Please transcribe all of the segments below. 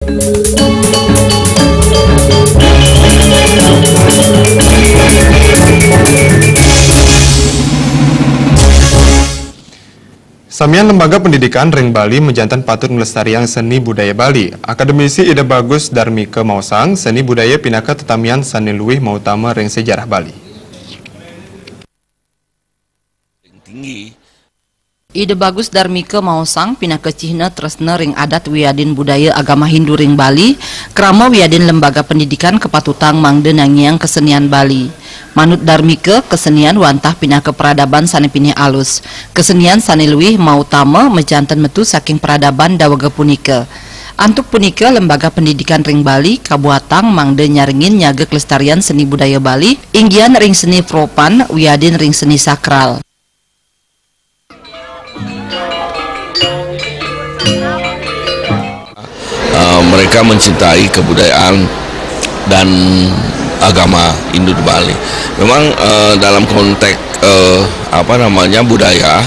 Samian Lembaga Pendidikan Ring Bali menjantan patut melestarian seni budaya Bali. Akademisi Ida Bagus Darmike Mausang, seni budaya pinaka tetamian sani luwih mautama ring sejarah Bali. Ida Bagus Darmike Mausang pinaka cihna tresna ring adat wiadin budaya agama Hindu ring Bali, krama wiadin lembaga pendidikan kepatutang mangde nangiang kesenian Bali. Manut Darmike, kesenian wantah pinaka peradaban sani pinih alus. Kesenian sani luwih mautama mejantan metu saking peradaban dawaga punika. Antuk punika lembaga pendidikan ring Bali kabuatang mangde nyaringin nyaga kelestarian seni budaya Bali, inggian ring seni propan wiadin ring seni sakral. Mereka mencintai kebudayaan dan agama Hindu di Bali. Memang dalam konteks budaya,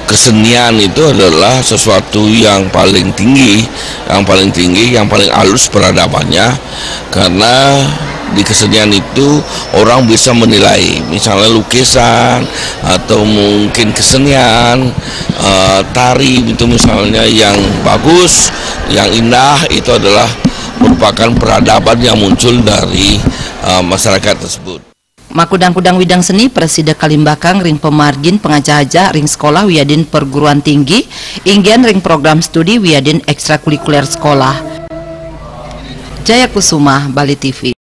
kesenian itu adalah sesuatu yang paling tinggi, yang paling halus peradabannya, karena di kesenian itu orang bisa menilai, misalnya lukisan atau mungkin kesenian tari itu misalnya yang bagus, yang indah, itu adalah merupakan peradaban yang muncul dari masyarakat tersebut. Makudang-kudang widang seni Presida Kalimbakang ring pemargin pengajaja ring sekolah wiadin perguruan tinggi, inggian ring program studi wiadin ekstrakurikuler sekolah. Jaya Kusuma, Bali TV.